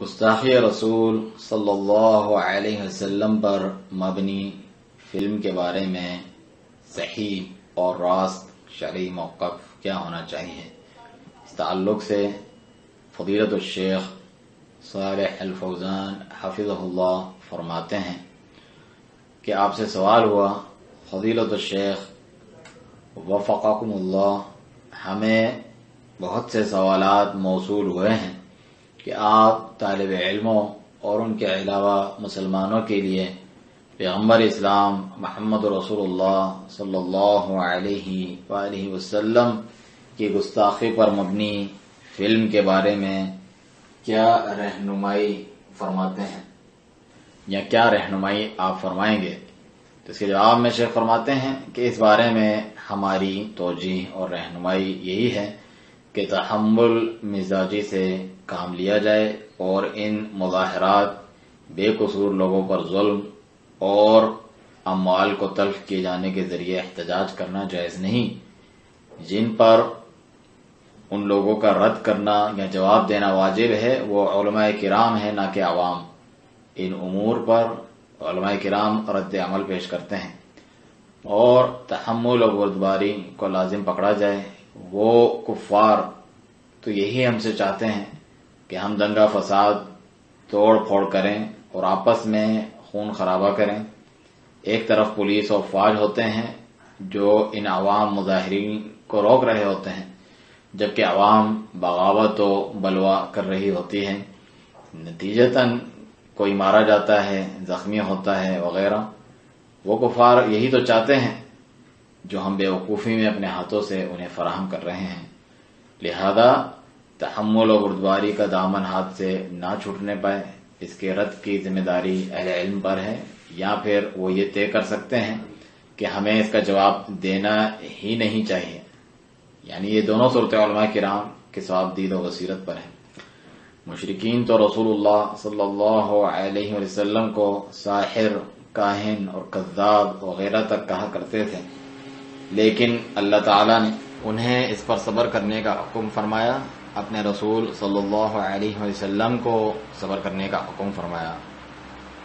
گستاخ-ے-رسول صلی اللہ علیہ وسلم پر مبنی فلم کے بارے میں صحیح اور راست شرعی موقف کیا ہونا چاہیے، اس تعلق سے فضیلت الشیخ صالح الفوزان حفظہ اللہ فرماتے ہیں کہ آپ سے سوال ہوا، فضیلت الشیخ وفقکم اللہ، ہمیں بہت سے سوالات موصول ہوئے ہیں کہ آپ طالب علموں اور ان کے علاوہ مسلمانوں کے لیے پیغمبر اسلام محمد رسول اللہ صلی اللہ علیہ وآلہ وسلم کی گستاخی پر مبنی فلم کے بارے میں کیا رہنمائی فرماتے ہیں یا کیا رہنمائی آپ فرمائیں گے؟ تو اس کے جواب میں شیخ فرماتے ہیں کہ اس بارے میں ہماری توجیہ اور رہنمائی یہی ہے کہ تحمل مزاجی سے کام لیا جائے اور ان مظاہرات بے قصور لوگوں پر ظلم اور اموال کو تلف کیے جانے کے ذریعے احتجاج کرنا جائز نہیں، جن پر ان لوگوں کا رد کرنا یا جواب دینا واجب ہے وہ علماء کرام ہیں نہ کہ عوام۔ ان امور پر علماء کرام رد عمل پیش کرتے ہیں اور تحمل اور بردباری کو لازم پکڑا جائے۔ وہ کفار تو یہی ہم سے چاہتے ہیں کہ ہم دنگا فساد توڑ پھوڑ کریں اور آپس میں خون خرابہ کریں۔ ایک طرف پولیس اور فوج ہوتے ہیں جو ان عوام مظاہرین کو روک رہے ہوتے ہیں، جبکہ عوام بغاوت و بلوا کر رہی ہوتی ہے، نتیجتاً کوئی مارا جاتا ہے، زخمی ہوتا ہے وغیرہ۔ وہ کفار یہی تو چاہتے ہیں جو ہم بے وقوفی میں اپنے ہاتھوں سے انہیں فراہم کر رہے ہیں۔ لہذا تحمل و بردباری کا دامن ہاتھ سے نہ چھوٹنے پائے، اس کے رد کی ذمہ داری اہل علم پر ہے، یا پھر وہ یہ طے کر سکتے ہیں کہ ہمیں اس کا جواب دینا ہی نہیں چاہیے۔ یعنی یہ دونوں صورت علماء کرام کے ثواب دید و بصیرت پر ہے۔ مشرکین تو رسول اللہ صلی اللہ علیہ وسلم کو ساحر، کاہن اور کذاب وغیرہ تک کہا کرتے تھے، لیکن اللہ تعالیٰ نے انہیں اس پر صبر کرنے کا حکم فرمایا، اپنے رسول صلی اللہ علیہ وسلم کو صبر کرنے کا حکم فرمایا۔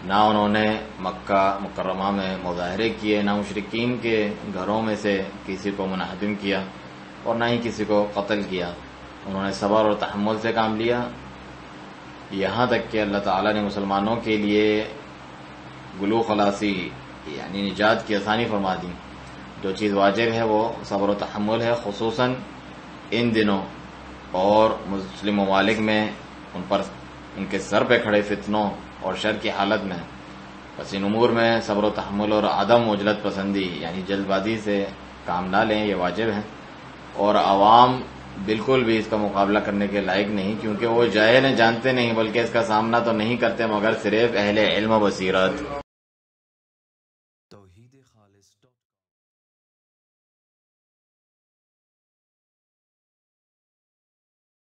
نہ انہوں نے مکہ مکرمہ میں مظاہرے کیے، نہ مشرکین کے گھروں میں سے کسی کو منہدم کیا اور نہ ہی کسی کو قتل کیا۔ انہوں نے صبر اور تحمل سے کام لیا، یہاں تک کہ اللہ تعالیٰ نے مسلمانوں کے لیے گلو خلاصی یعنی نجات کی آسانی فرما دی۔ جو چیز واجب ہے وہ صبر و تحمل ہے، خصوصاً ان دنوں اور مسلم ممالک میں ان کے سر پہ کھڑے فتنوں اور شر کی حالت میں۔ بس ان امور میں صبر و تحمل اور عدم عجلت پسندی یعنی جلد بازی سے کام نہ لیں، یہ واجب ہے۔ اور عوام بالکل بھی اس کا مقابلہ کرنے کے لائق نہیں، کیونکہ وہ جاہل ہیں، جانتے نہیں، بلکہ اس کا سامنا تو نہیں کرتے مگر صرف اہل علم و بصیرت۔